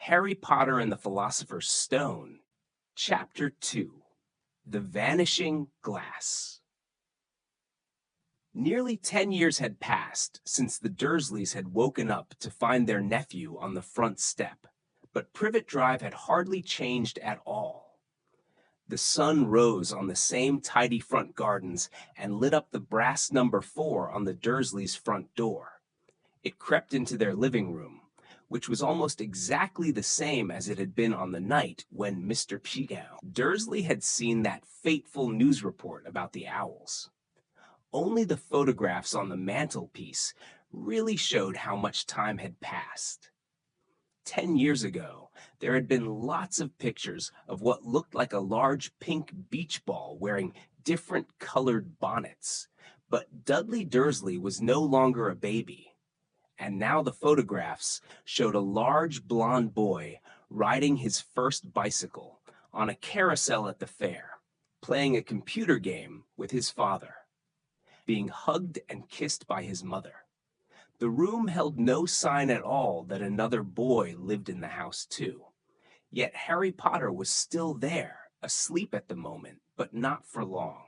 Harry Potter and the Philosopher's Stone, Chapter 2, The Vanishing Glass. Nearly 10 years had passed since the Dursleys had woken up to find their nephew on the front step, but Privet Drive had hardly changed at all. The sun rose on the same tidy front gardens and lit up the brass number 4 on the Dursleys' front door. It crept into their living room, which was almost exactly the same as it had been on the night when Mr. Peter Dursley had seen that fateful news report about the owls. Only the photographs on the mantelpiece really showed how much time had passed. 10 years ago, there had been lots of pictures of what looked like a large pink beach ball wearing different colored bonnets, but Dudley Dursley was no longer a baby. And now the photographs showed a large blond boy riding his first bicycle on a carousel at the fair, playing a computer game with his father, being hugged and kissed by his mother. The room held no sign at all that another boy lived in the house too. Yet Harry Potter was still there, asleep at the moment, but not for long.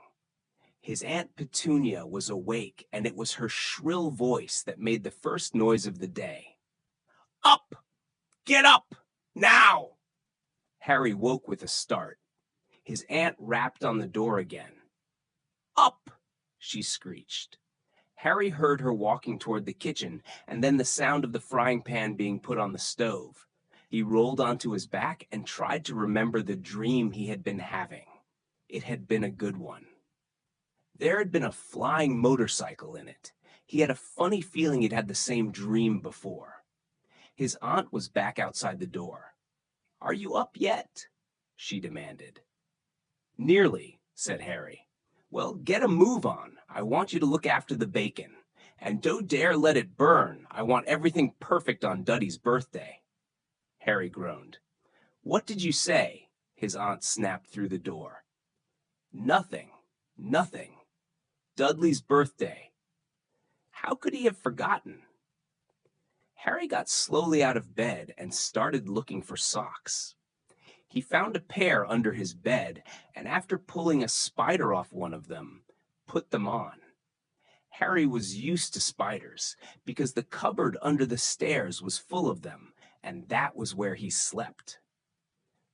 His Aunt Petunia was awake, and it was her shrill voice that made the first noise of the day. "Up! Get up! Now!" Harry woke with a start. His aunt rapped on the door again. "Up!" she screeched. Harry heard her walking toward the kitchen, and then the sound of the frying pan being put on the stove. He rolled onto his back and tried to remember the dream he had been having. It had been a good one. There had been a flying motorcycle in it. He had a funny feeling he'd had the same dream before. His aunt was back outside the door. "Are you up yet?" she demanded. "Nearly," said Harry. "Well, get a move on. I want you to look after the bacon. And don't dare let it burn. I want everything perfect on Duddy's birthday." Harry groaned. "What did you say?" his aunt snapped through the door. "Nothing. Nothing. Dudley's birthday." How could he have forgotten? Harry got slowly out of bed and started looking for socks. He found a pair under his bed, and after pulling a spider off one of them, put them on. Harry was used to spiders, because the cupboard under the stairs was full of them, and that was where he slept.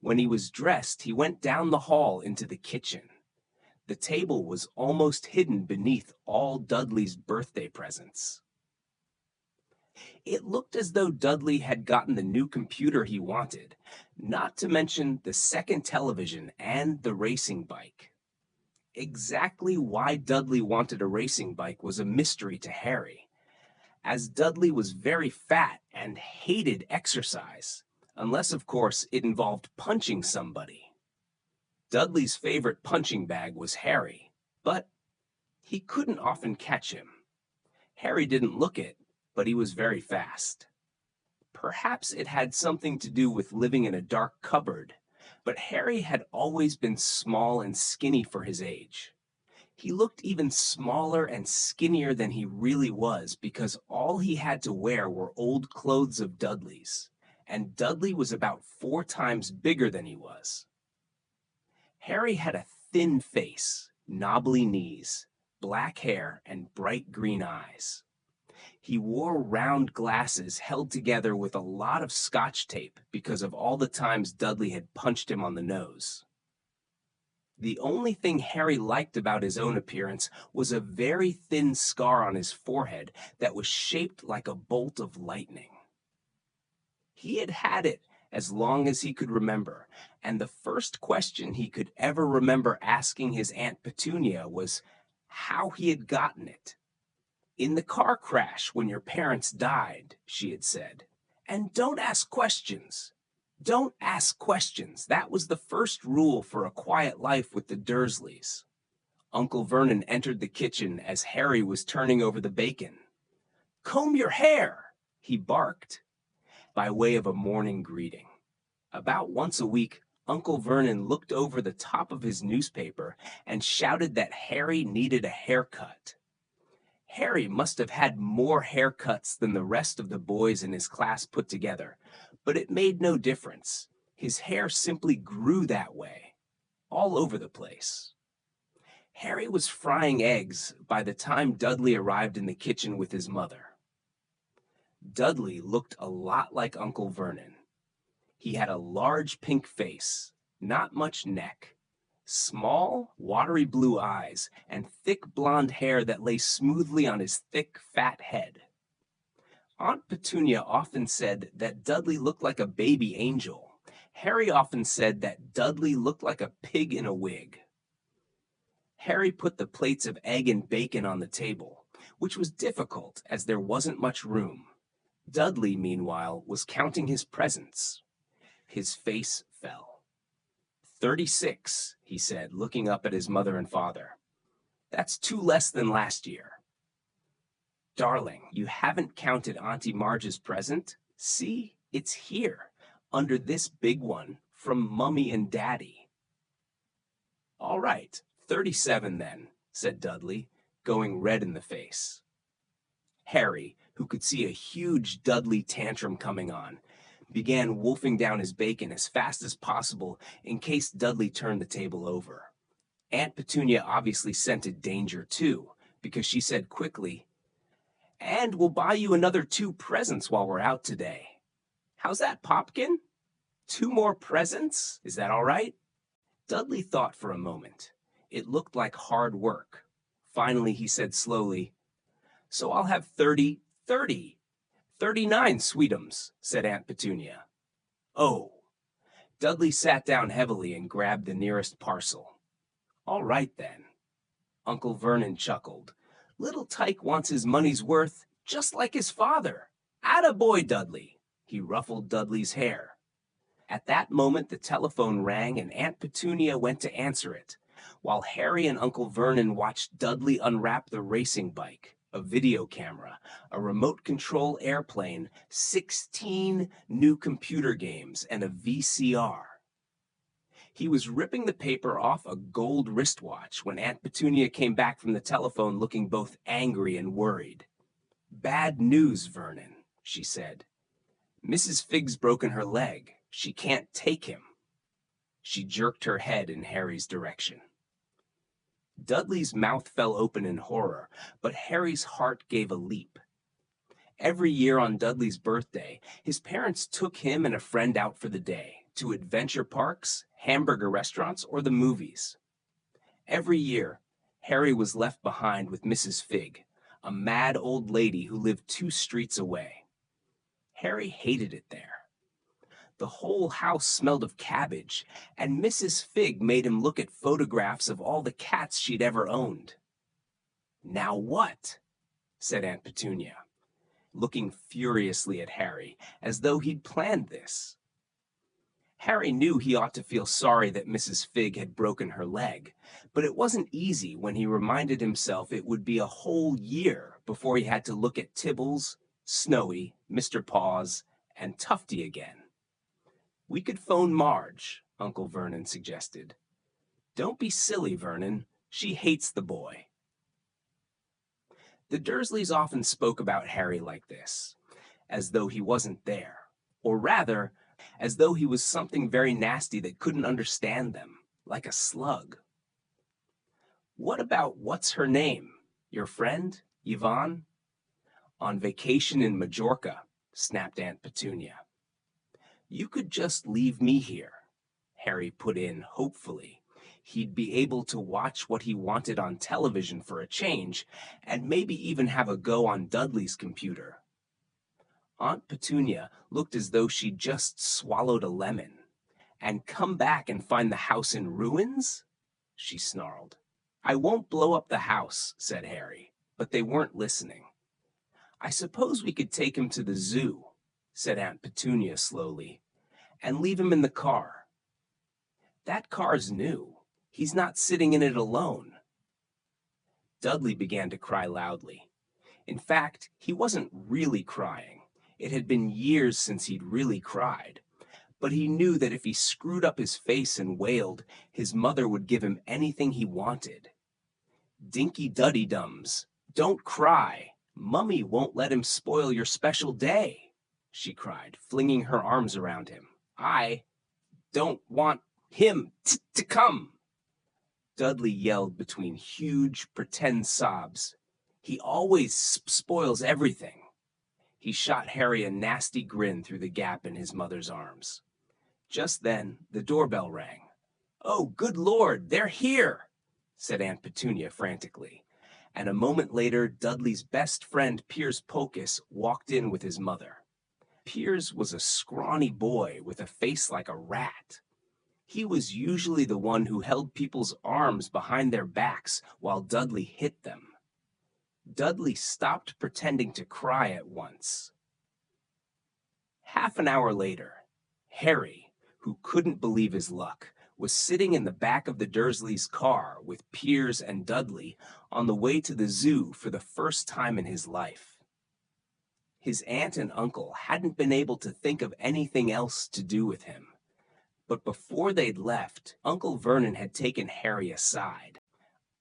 When he was dressed, he went down the hall into the kitchen. The table was almost hidden beneath all Dudley's birthday presents. It looked as though Dudley had gotten the new computer he wanted, not to mention the second television and the racing bike. Exactly why Dudley wanted a racing bike was a mystery to Harry, as Dudley was very fat and hated exercise, unless, of course, it involved punching somebody. Dudley's favorite punching bag was Harry, but he couldn't often catch him. Harry didn't look it, but he was very fast. Perhaps it had something to do with living in a dark cupboard, but Harry had always been small and skinny for his age. He looked even smaller and skinnier than he really was because all he had to wear were old clothes of Dudley's, and Dudley was about 4 times bigger than he was. Harry had a thin face, knobbly knees, black hair, and bright green eyes. He wore round glasses held together with a lot of Scotch tape because of all the times Dudley had punched him on the nose. The only thing Harry liked about his own appearance was a very thin scar on his forehead that was shaped like a bolt of lightning. He had had it as long as he could remember, and the first question he could ever remember asking his Aunt Petunia was how he had gotten it. "In the car crash when your parents died," she had said. "And don't ask questions. Don't ask questions. That was the first rule for a quiet life with the Dursleys." Uncle Vernon entered the kitchen as Harry was turning over the bacon. "Comb your hair," he barked, by way of a morning greeting. About once a week, Uncle Vernon looked over the top of his newspaper and shouted that Harry needed a haircut. Harry must have had more haircuts than the rest of the boys in his class put together, But it made no difference. His hair simply grew that way, all over the place. Harry was frying eggs by the time Dudley arrived in the kitchen with his mother. Dudley looked a lot like Uncle Vernon. He had a large pink face, not much neck, small, watery blue eyes, and thick blonde hair that lay smoothly on his thick, fat head. Aunt Petunia often said that Dudley looked like a baby angel. Harry often said that Dudley looked like a pig in a wig. Harry put the plates of egg and bacon on the table, which was difficult as there wasn't much room. Dudley, meanwhile, was counting his presents. His face fell. 36, he said, looking up at his mother and father. That's 2 less than last year. Darling, you haven't counted Auntie Marge's present? See, it's here, under this big one, from Mummy and Daddy. All right, 37 then, said Dudley, going red in the face. Harry, who could see a huge Dudley tantrum coming on, began wolfing down his bacon as fast as possible in case Dudley turned the table over. Aunt Petunia obviously scented danger too, because she said quickly, "And we'll buy you another 2 presents while we're out today. How's that, Popkin? 2 more presents? Is that all right?" Dudley thought for a moment. It looked like hard work. Finally, he said slowly, "So I'll have 30, 39 sweetums," said Aunt Petunia. Oh. Dudley sat down heavily and grabbed the nearest parcel. All right, then. Uncle Vernon chuckled. Little Tyke wants his money's worth, just like his father. Attaboy, Dudley. He ruffled Dudley's hair. At that moment, the telephone rang and Aunt Petunia went to answer it, while Harry and Uncle Vernon watched Dudley unwrap the racing bike, a video camera, a remote control airplane, 16 new computer games, and a VCR. He was ripping the paper off a gold wristwatch when Aunt Petunia came back from the telephone looking both angry and worried. "Bad news, Vernon," she said. "Mrs. Figg's broken her leg. She can't take him." She jerked her head in Harry's direction. Dudley's mouth fell open in horror, but Harry's heart gave a leap. Every year on Dudley's birthday, his parents took him and a friend out for the day, to adventure parks, hamburger restaurants, or the movies. Every year, Harry was left behind with Mrs. Figg, a mad old lady who lived 2 streets away. Harry hated it there. The whole house smelled of cabbage, and Mrs. Figg made him look at photographs of all the cats she'd ever owned. "Now what?" said Aunt Petunia, looking furiously at Harry, as though he'd planned this. Harry knew he ought to feel sorry that Mrs. Figg had broken her leg, but it wasn't easy when he reminded himself it would be a whole year before he had to look at Tibbles, Snowy, Mr. Paws, and Tufty again. "We could phone Marge," Uncle Vernon suggested. "Don't be silly, Vernon. She hates the boy." The Dursleys often spoke about Harry like this, as though he wasn't there, or rather, as though he was something very nasty that couldn't understand them, like a slug. "What about what's-her-name? Your friend, Yvonne?" "On vacation in Majorca," snapped Aunt Petunia. "You could just leave me here," Harry put in hopefully. He'd be able to watch what he wanted on television for a change, and maybe even have a go on Dudley's computer. Aunt Petunia looked as though she'd just swallowed a lemon. "And come back and find the house in ruins?" she snarled. "I won't blow up the house," said Harry, but they weren't listening. "I suppose we could take him to the zoo," said Aunt Petunia slowly, "and leave him in the car." "That car's new. He's not sitting in it alone." Dudley began to cry loudly. In fact, he wasn't really crying. It had been years since he'd really cried. But he knew that if he screwed up his face and wailed, his mother would give him anything he wanted. "Dinky Duddy Dums, don't cry. Mummy won't let him spoil your special day," she cried, flinging her arms around him. I don't want him to come. Dudley yelled between huge, pretend sobs. He always spoils everything. He shot Harry a nasty grin through the gap in his mother's arms. Just then, the doorbell rang. "Oh, good Lord, they're here!" said Aunt Petunia frantically. And a moment later, Dudley's best friend, Piers Pocus, walked in with his mother. Piers was a scrawny boy with a face like a rat. He was usually the one who held people's arms behind their backs while Dudley hit them. Dudley stopped pretending to cry at once. Half an hour later, Harry, who couldn't believe his luck, was sitting in the back of the Dursleys' car with Piers and Dudley on the way to the zoo for the first time in his life. His aunt and uncle hadn't been able to think of anything else to do with him. But before they'd left, Uncle Vernon had taken Harry aside.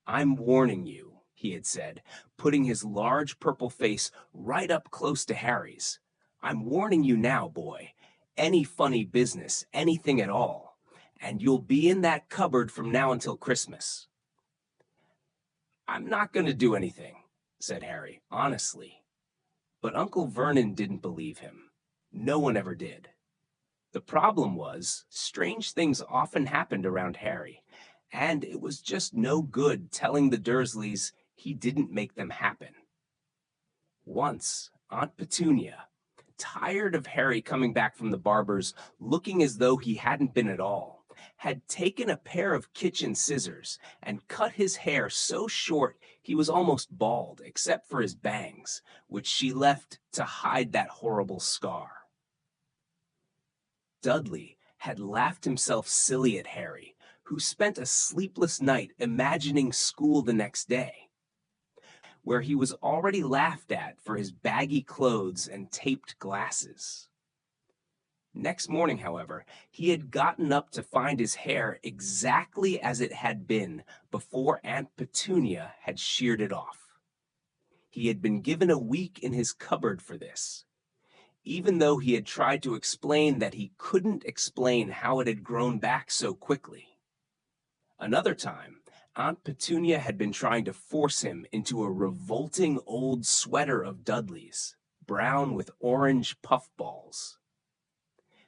"I'm warning you," he had said, putting his large purple face right up close to Harry's. "I'm warning you now, boy. Any funny business, anything at all, and you'll be in that cupboard from now until Christmas." "I'm not going to do anything," said Harry, honestly. But Uncle Vernon didn't believe him. No one ever did. The problem was, strange things often happened around Harry, and it was just no good telling the Dursleys he didn't make them happen. Once, Aunt Petunia, tired of Harry coming back from the barber's looking as though he hadn't been at all, had taken a pair of kitchen scissors and cut his hair so short he was almost bald, except for his bangs, which she left to hide that horrible scar. Dudley had laughed himself silly at Harry, who spent a sleepless night imagining school the next day, where he was already laughed at for his baggy clothes and taped glasses. Next morning, however, he had gotten up to find his hair exactly as it had been before Aunt Petunia had sheared it off. He had been given a week in his cupboard for this, even though he had tried to explain that he couldn't explain how it had grown back so quickly. Another time, Aunt Petunia had been trying to force him into a revolting old sweater of Dudley's, brown with orange puffballs.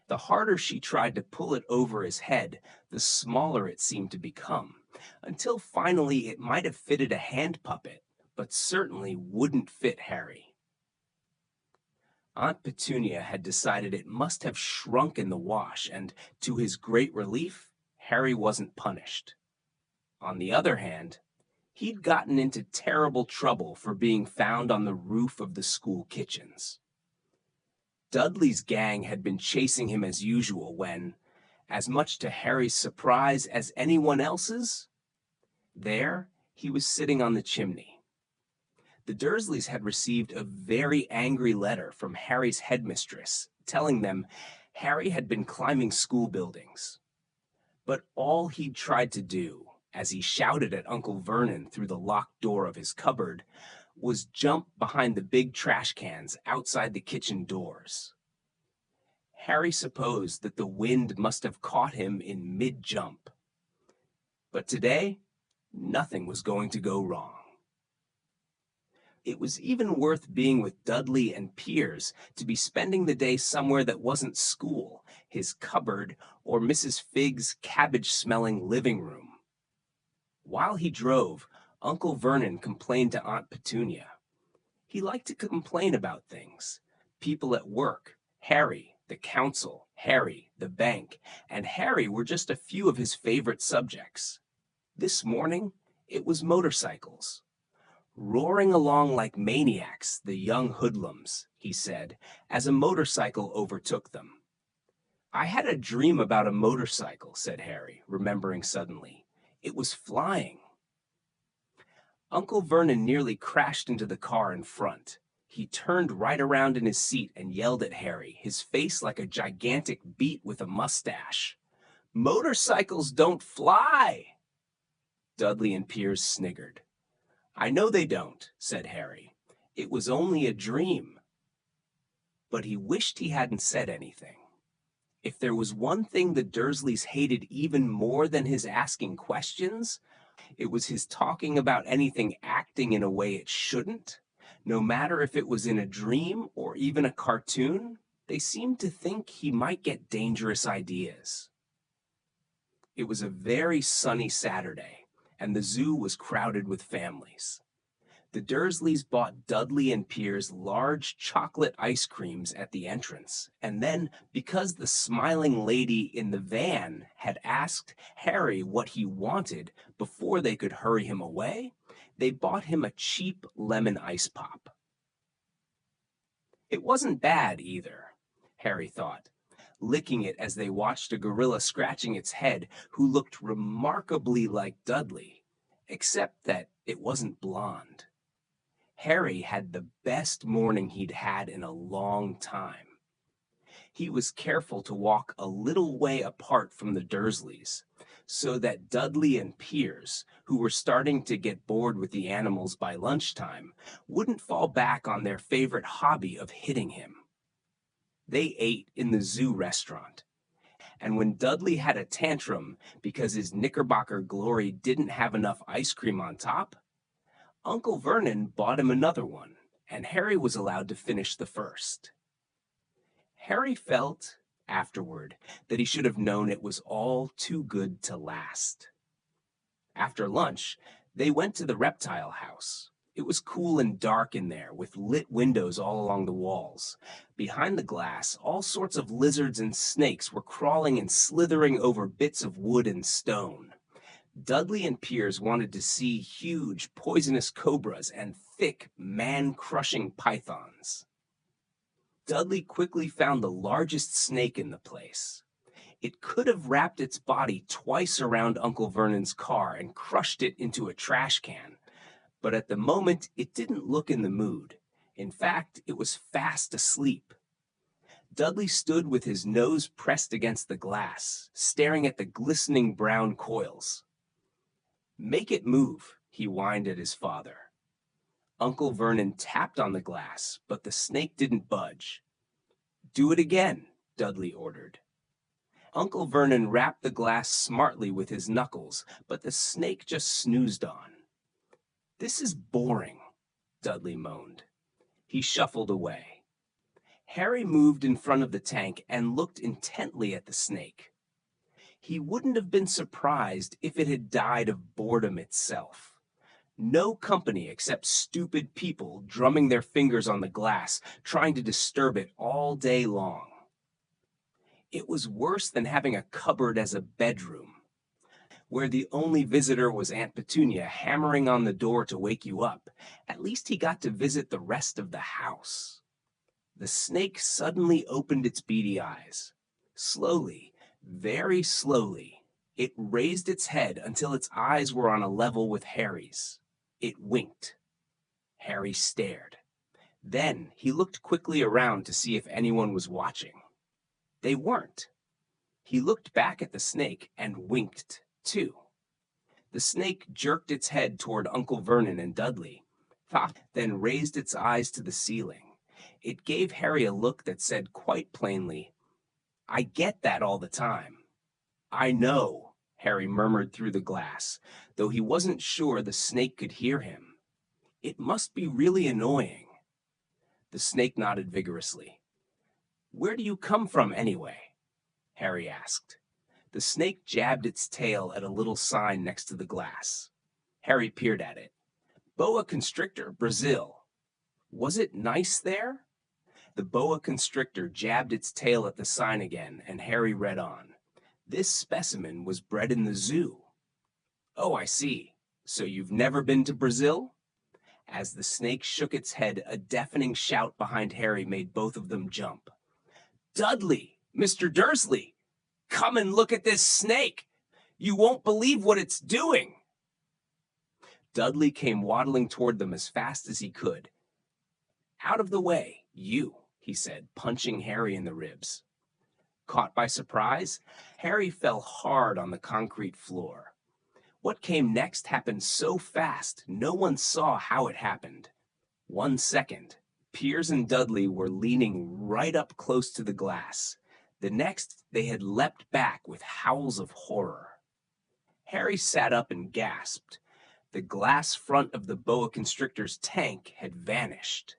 The harder she tried to pull it over his head, the smaller it seemed to become, until finally it might have fitted a hand puppet, but certainly wouldn't fit Harry. Aunt Petunia had decided it must have shrunk in the wash, and to his great relief, Harry wasn't punished. On the other hand, he'd gotten into terrible trouble for being found on the roof of the school kitchens. Dudley's gang had been chasing him as usual when, as much to Harry's surprise as anyone else's, there he was sitting on the chimney. The Dursleys had received a very angry letter from Harry's headmistress, telling them Harry had been climbing school buildings. But all he'd tried to do, as he shouted at Uncle Vernon through the locked door of his cupboard, was jump behind the big trash cans outside the kitchen doors. Harry supposed that the wind must have caught him in mid-jump. But today, nothing was going to go wrong. It was even worth being with Dudley and Piers to be spending the day somewhere that wasn't school, his cupboard, or Mrs. Figg's cabbage-smelling living room. While he drove, Uncle Vernon complained to Aunt Petunia. He liked to complain about things. People at work, Harry, the council, Harry, the bank, and Harry were just a few of his favorite subjects. This morning, it was motorcycles. "Roaring along like maniacs, the young hoodlums," he said, as a motorcycle overtook them. "I had a dream about a motorcycle," said Harry, remembering suddenly. "It was flying." Uncle Vernon nearly crashed into the car in front. He turned right around in his seat and yelled at Harry, his face like a gigantic beet with a mustache. "Motorcycles don't fly!" Dudley and Piers sniggered. "I know they don't," said Harry. "It was only a dream." but he wished he hadn't said anything. If there was one thing the Dursleys hated even more than his asking questions, it was his talking about anything acting in a way it shouldn't. No matter if it was in a dream or even a cartoon, they seemed to think he might get dangerous ideas. It was a very sunny Saturday, and the zoo was crowded with families. The Dursleys bought Dudley and Piers large chocolate ice creams at the entrance, and then, because the smiling lady in the van had asked Harry what he wanted before they could hurry him away, they bought him a cheap lemon ice pop. It wasn't bad either, Harry thought, licking it as they watched a gorilla scratching its head who looked remarkably like Dudley, except that it wasn't blonde. Harry had the best morning he'd had in a long time. He was careful to walk a little way apart from the Dursleys, so that Dudley and Piers, who were starting to get bored with the animals by lunchtime, wouldn't fall back on their favorite hobby of hitting him. They ate in the zoo restaurant, and when Dudley had a tantrum because his Knickerbocker Glory didn't have enough ice cream on top, Uncle Vernon bought him another one, and Harry was allowed to finish the first. Harry felt, afterward, that he should have known it was all too good to last. After lunch, they went to the reptile house. It was cool and dark in there, with lit windows all along the walls. Behind the glass, all sorts of lizards and snakes were crawling and slithering over bits of wood and stone. Dudley and Piers wanted to see huge, poisonous cobras and thick, man-crushing pythons. Dudley quickly found the largest snake in the place. It could have wrapped its body twice around Uncle Vernon's car and crushed it into a trash can, but at the moment it didn't look in the mood. In fact, it was fast asleep. Dudley stood with his nose pressed against the glass, staring at the glistening brown coils. "Make it move," he whined at his father. Uncle Vernon tapped on the glass, but the snake didn't budge. "Do it again," Dudley ordered. Uncle Vernon rapped the glass smartly with his knuckles, but the snake just snoozed on. "This is boring," Dudley moaned. He shuffled away. Harry moved in front of the tank and looked intently at the snake. He wouldn't have been surprised if it had died of boredom itself. No company except stupid people drumming their fingers on the glass, trying to disturb it all day long. It was worse than having a cupboard as a bedroom, where the only visitor was Aunt Petunia hammering on the door to wake you up. At least he got to visit the rest of the house. The snake suddenly opened its beady eyes. Slowly, very slowly, it raised its head until its eyes were on a level with Harry's. It winked. Harry stared. Then he looked quickly around to see if anyone was watching. They weren't. He looked back at the snake and winked, too. The snake jerked its head toward Uncle Vernon and Dudley, then raised its eyes to the ceiling. It gave Harry a look that said quite plainly, "I get that all the time." "I know," Harry murmured through the glass, though he wasn't sure the snake could hear him. "It must be really annoying." The snake nodded vigorously. "Where do you come from, anyway?" Harry asked. The snake jabbed its tail at a little sign next to the glass. Harry peered at it. "Boa constrictor, Brazil." "Was it nice there?" The boa constrictor jabbed its tail at the sign again, and Harry read on. "This specimen was bred in the zoo." "Oh, I see. So you've never been to Brazil?" As the snake shook its head, a deafening shout behind Harry made both of them jump. "Dudley! Mr. Dursley! Come and look at this snake! You won't believe what it's doing!" Dudley came waddling toward them as fast as he could. "Out of the way, you," he said, punching Harry in the ribs. Caught by surprise, Harry fell hard on the concrete floor. What came next happened so fast, no one saw how it happened. 1 second. Piers and Dudley were leaning right up close to the glass. The next, they had leapt back with howls of horror. Harry sat up and gasped. The glass front of the boa constrictor's tank had vanished.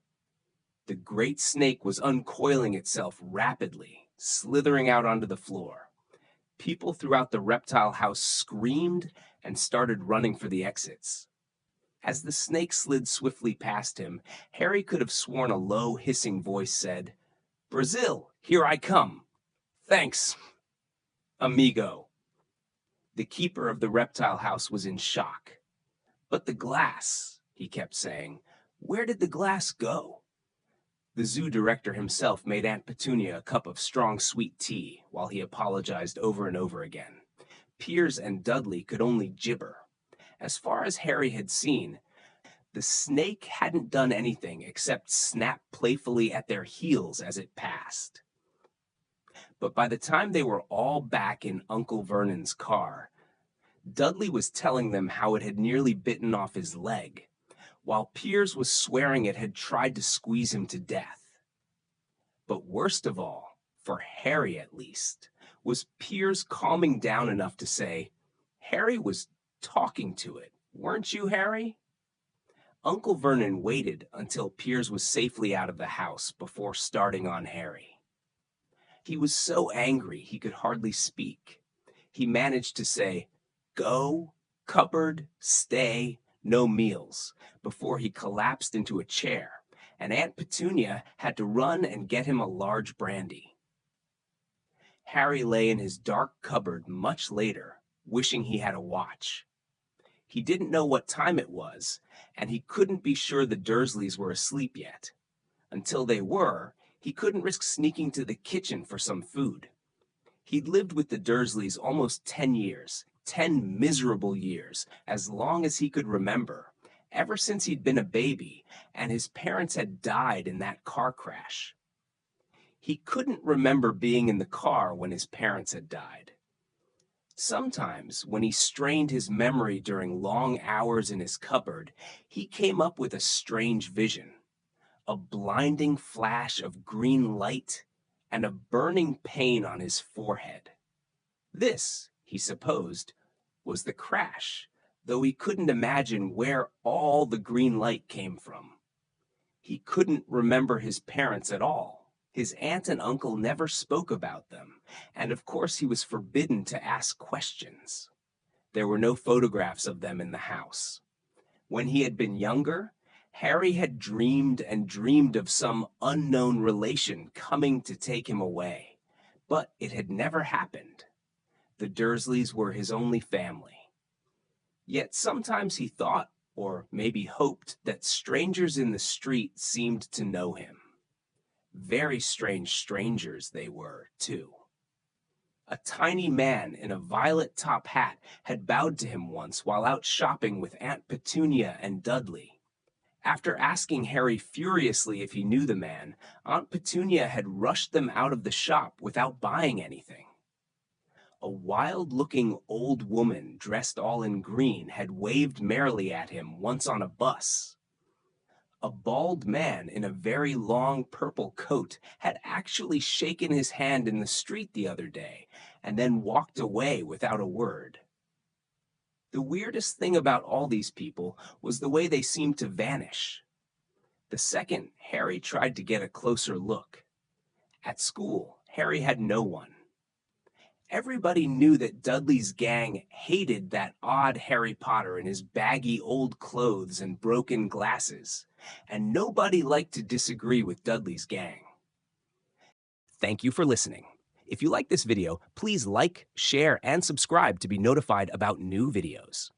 The great snake was uncoiling itself rapidly, slithering out onto the floor. People throughout the reptile house screamed and started running for the exits. As the snake slid swiftly past him, Harry could have sworn a low, hissing voice said, "Brazil, here I come. Thanks, amigo." The keeper of the reptile house was in shock. "But the glass," he kept saying. "Where did the glass go?" The zoo director himself made Aunt Petunia a cup of strong sweet tea while he apologized over and over again. Piers and Dudley could only gibber. As far as Harry had seen, the snake hadn't done anything except snap playfully at their heels as it passed. But by the time they were all back in Uncle Vernon's car, Dudley was telling them how it had nearly bitten off his leg, while Piers was swearing it had tried to squeeze him to death. But worst of all, for Harry at least, was Piers calming down enough to say, "Harry was talking to it, weren't you, Harry?" Uncle Vernon waited until Piers was safely out of the house before starting on Harry. He was so angry he could hardly speak. He managed to say, "Go, cupboard, stay, no meals," before he collapsed into a chair, and Aunt Petunia had to run and get him a large brandy. Harry lay in his dark cupboard much later, wishing he had a watch. He didn't know what time it was, and he couldn't be sure the Dursleys were asleep yet. Until they were, he couldn't risk sneaking to the kitchen for some food. He'd lived with the Dursleys almost 10 years, 10 miserable years, as long as he could remember, ever since he'd been a baby, and his parents had died in that car crash. He couldn't remember being in the car when his parents had died. Sometimes, when he strained his memory during long hours in his cupboard, he came up with a strange vision. A blinding flash of green light and a burning pain on his forehead. This, he supposed, was the crash, though he couldn't imagine where all the green light came from. He couldn't remember his parents at all. His aunt and uncle never spoke about them, and of course he was forbidden to ask questions. There were no photographs of them in the house. When he had been younger, Harry had dreamed and dreamed of some unknown relation coming to take him away, but it had never happened. The Dursleys were his only family. Yet sometimes he thought, or maybe hoped, that strangers in the street seemed to know him. Very strange strangers they were, too. A tiny man in a violet top hat had bowed to him once while out shopping with Aunt Petunia and Dudley. After asking Harry furiously if he knew the man, Aunt Petunia had rushed them out of the shop without buying anything. A wild-looking old woman dressed all in green had waved merrily at him once on a bus. A bald man in a very long purple coat had actually shaken his hand in the street the other day and then walked away without a word. The weirdest thing about all these people was the way they seemed to vanish. The second Harry tried to get a closer look. At school, Harry had no one. Everybody knew that Dudley's gang hated that odd Harry Potter in his baggy old clothes and broken glasses, and nobody liked to disagree with Dudley's gang. Thank you for listening. If you like this video, please like, share, and subscribe to be notified about new videos.